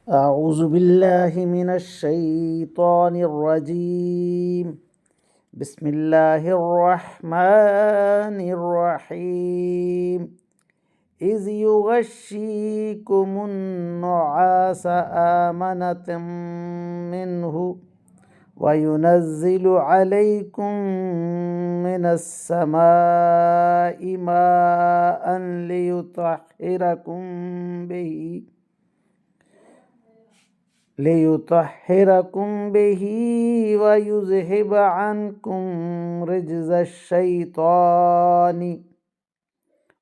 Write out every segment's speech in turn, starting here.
أعوذ بالله من الشيطان الرجيم. بسم الله الرحمن الرحيم. إذ يغشيكم النعاس آمنة منه وينزل عليكم من السماء ماء ليطهركم به ويذهب عنكم رجز الشيطان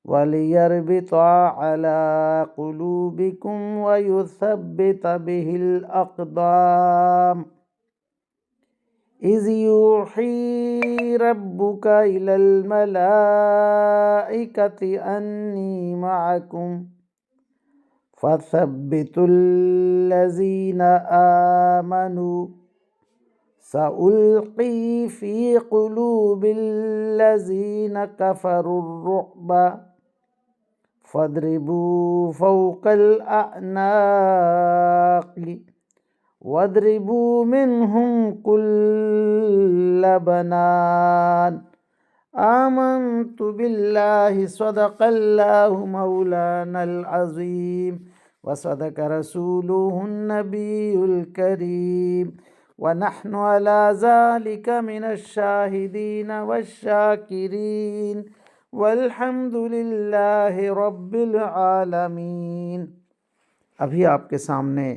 وليربط على قلوبكم ويثبت به الأقدام. إذ يوحي ربك إلى الملائكة أني معكم فثبتوا الذين آمنوا سألقي في قلوب الذين كفروا الرعب فاضربوا فوق الأعناق واضربوا منهم كل بنان. آمنت بالله صدق الله مولانا العظيم وصدق رسوله النبي الكريم ونحن على ذلك من الشاهدين والشاكرين والحمد لله رب العالمین۔ ابھی آپ کے سامنے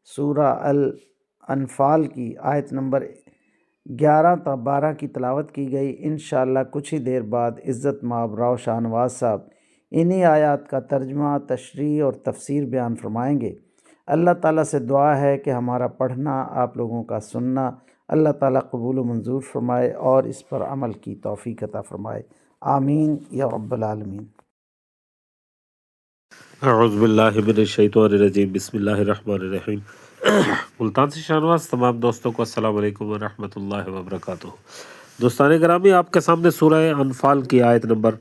سورہ الانفال کی آیت نمبر 11 تا 12 کی تلاوت کی گئی۔ انشاءاللہ کچھ ہی دیر بعد عزت مآب راؤ شاہ نواز صاحب انہی آیات کا ترجمہ، تشریح اور تفسیر بیان فرمائیں گے۔ اللہ تعالیٰ سے دعا ہے کہ ہمارا پڑھنا، آپ لوگوں کا سننا اللہ تعالیٰ قبول و منظور فرمائے اور اس پر عمل کی توفیق عطا فرمائے، آمین یا رب العالمین۔ اعوذ باللہ من الشیطان الرجیم، بسم اللہ الرحمن الرحیم۔ ملتان سے شاہنواز تمام دوستوں کو السلام علیکم ورحمۃ اللہ وبرکاتہ۔ دوستان گرامی، آپ کے سامنے سورہ انفال کی آیت نمبر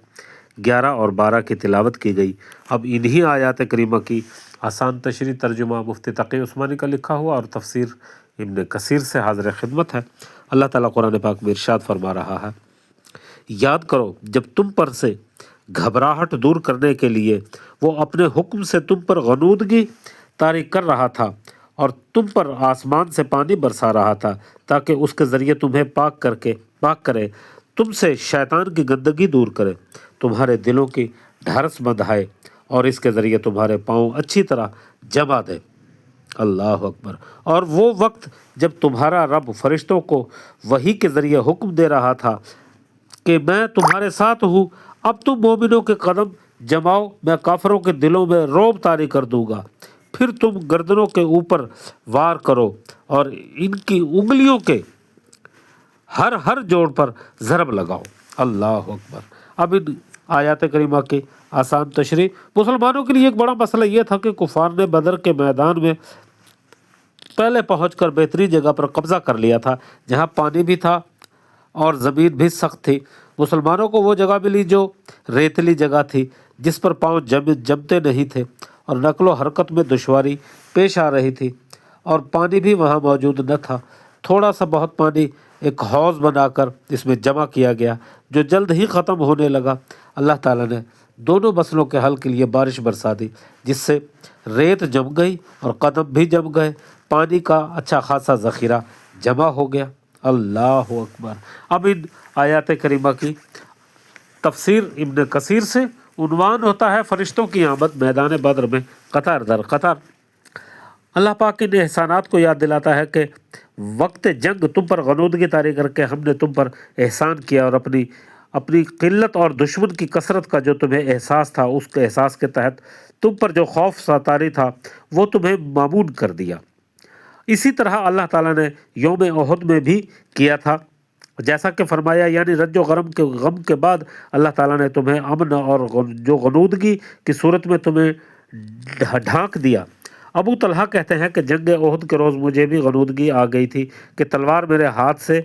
11 اور 12 کی تلاوت کی گئی۔ اب انہی آیات کریمہ کی آسان تشریح، ترجمہ مفتی تقی عثمانی کا لکھا ہوا اور تفسیر ابن کثیر سے حاضر خدمت ہے۔ اللہ تعالیٰ قرآن پاک میں ارشاد فرما رہا ہے، یاد کرو جب تم پر سے گھبراہٹ دور کرنے کے لیے وہ اپنے حکم سے تم پر غنودگی طاری کر رہا تھا اور تم پر آسمان سے پانی برسا رہا تھا تاکہ اس کے ذریعے تمہیں پاک کرے، تم سے شیطان کی گندگی دور کرے، تمہارے دلوں کی ڈھارس بندھائے اور اس کے ذریعے تمہارے پاؤں اچھی طرح جما دے۔ اللہ اکبر۔ اور وہ وقت جب تمہارا رب فرشتوں کو وحی کے ذریعے حکم دے رہا تھا کہ میں تمہارے ساتھ ہوں، اب تم مومنوں کے قدم جماؤ، میں کافروں کے دلوں میں رعب طاری کر دوں گا، پھر تم گردنوں کے اوپر وار کرو اور ان کی انگلیوں کے ہر جوڑ پر ضرب لگاؤ۔ اللہ اکبر۔ اب ان آیات کریمہ کی آسان تشریح۔ مسلمانوں کے لیے ایک بڑا مسئلہ یہ تھا کہ کفار نے بدر کے میدان میں پہلے پہنچ کر بہترین جگہ پر قبضہ کر لیا تھا، جہاں پانی بھی تھا اور زمین بھی سخت تھی۔ مسلمانوں کو وہ جگہ ملی جو ریتلی جگہ تھی، جس پر پاؤں جمتے نہیں تھے اور نقل و حرکت میں دشواری پیش آ رہی تھی، اور پانی بھی وہاں موجود نہ تھا۔ تھوڑا سا بہت پانی ایک حوض بنا کر اس میں جمع کیا گیا، جو جلد ہی ختم ہونے لگا۔ اللہ تعالیٰ نے دونوں مسئلوں کے حل کے لیے بارش برسا دی، جس سے ریت جم گئی اور قدم بھی جم گئے، پانی کا اچھا خاصا ذخیرہ جمع ہو گیا۔ اللہ اکبر۔ اب ان آیات کریمہ کی تفسیر ابن کثیر سے عنوان ہوتا ہے فرشتوں کی آمد میدان بدر میں قطار در قطار۔ اللہ پاک ان احسانات کو یاد دلاتا ہے کہ وقت جنگ تم پر غنودگی طاری کر کے ہم نے تم پر احسان کیا، اور اپنی قلت اور دشمن کی کثرت کا جو تمہیں احساس تھا، اس کے احساس کے تحت تم پر جو خوف طاری تھا وہ تمہیں معمون کر دیا۔ اسی طرح اللہ تعالیٰ نے یوم احد میں بھی کیا تھا، جیسا کہ فرمایا، یعنی رنج و غم کے بعد اللہ تعالیٰ نے تمہیں امن اور جو غنودگی کی صورت میں تمہیں ڈھانک دیا۔ ابو طلحہ کہتے ہیں کہ جنگ احد کے روز مجھے بھی غنودگی آ گئی تھی کہ تلوار میرے ہاتھ سے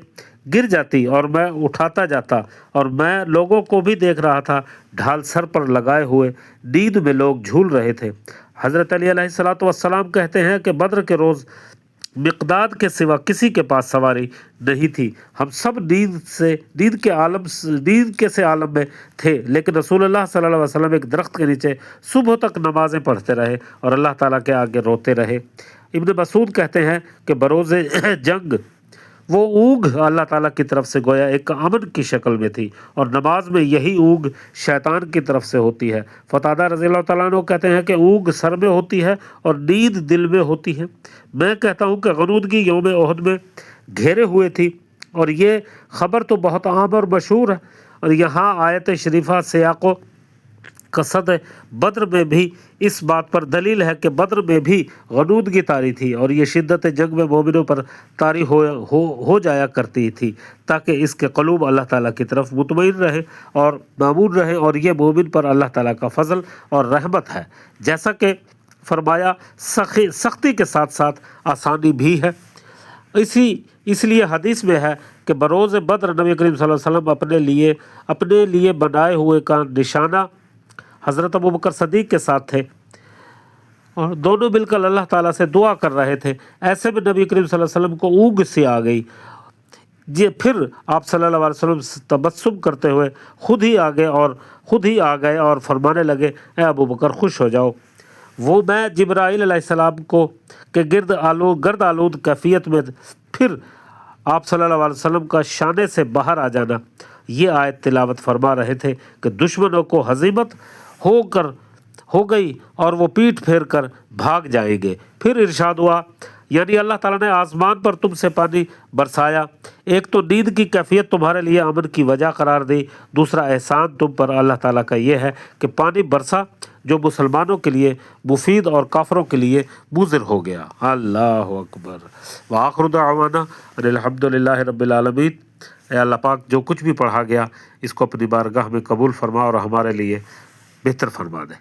گر جاتی اور میں اٹھاتا جاتا، اور میں لوگوں کو بھی دیکھ رہا تھا ڈھال سر پر لگائے ہوئے، نیند میں لوگ جھول رہے تھے، حضرت علی علیہ الصلوۃ والسلام کہتے ہیں کہ بدر کے روز مقداد کے سوا کسی کے پاس سواری نہیں تھی، ہم سب نیند کے عالم میں تھے، لیکن رسول اللہ صلی اللہ علیہ وسلم ایک درخت کے نیچے صبح تک نمازیں پڑھتے رہے اور اللہ تعالیٰ کے آگے روتے رہے۔ ابن مسعود کہتے ہیں کہ بروز جنگ وہ اونگ اللہ تعالیٰ کی طرف سے گویا ایک امن کی شکل میں تھی، اور نماز میں یہی اونگ شیطان کی طرف سے ہوتی ہے۔ قتادہ رضی اللہ تعالیٰ عنہ کہتے ہیں کہ اونگ سر میں ہوتی ہے اور نیند دل میں ہوتی ہے۔ میں کہتا ہوں کہ غنودگی یوم احد میں گھیرے ہوئے تھی، اور یہ خبر تو بہت عام اور مشہور ہے، اور یہاں آیت شریفہ سیاق و قصد بدر میں بھی اس بات پر دلیل ہے کہ بدر میں بھی غنودگی طاری تھی، اور یہ شدت جنگ میں مومنوں پر طاری ہو جایا کرتی تھی تاکہ اس کے قلوب اللہ تعالیٰ کی طرف مطمئن رہے اور مامون رہے، اور یہ مومن پر اللہ تعالیٰ کا فضل اور رحمت ہے، جیسا کہ فرمایا سختی کے ساتھ ساتھ آسانی بھی ہے۔ اس لیے حدیث میں ہے کہ بروز بدر نبی کریم صلی اللہ علیہ وسلم اپنے لیے بنائے ہوئے کا نشانہ حضرت ابوبکر صدیق کے ساتھ تھے، اور دونوں مل کر اللہ تعالیٰ سے دعا کر رہے تھے۔ ایسے میں نبی کریم صلی اللہ علیہ وسلم کو اونگ سی آ گئی، پھر آپ صلی اللہ علیہ وسلم تبسم کرتے ہوئے خود ہی آ گئے اور فرمانے لگے، اے ابوبکر خوش ہو جاؤ۔ وہ میں جبرائیل علیہ السلام کو کہ گرد آلود کیفیت میں پھر آپ صلی اللہ علیہ وسلم کا شانے سے باہر آ جانا، یہ آیت تلاوت فرما رہے تھے کہ دشمنوں کو ہزیمت ہو گئی اور وہ پیٹ پھیر کر بھاگ جائیں گے۔ پھر ارشاد ہوا، یعنی اللہ تعالیٰ نے آسمان پر تم سے پانی برسایا، ایک تو نیند کی کیفیت تمہارے لیے امن کی وجہ قرار دی، دوسرا احسان تم پر اللہ تعالیٰ کا یہ ہے کہ پانی برسا جو مسلمانوں کے لیے مفید اور کافروں کے لیے مضر ہو گیا۔ اللہ اکبر۔ وآخر دعوانا ان الحمد للہ رب العالمین۔ اے اللہ پاک، جو کچھ بھی پڑھا گیا اس کو اپنی بارگاہ میں قبول فرما اور ہمارے لیے بہتر فرما دے۔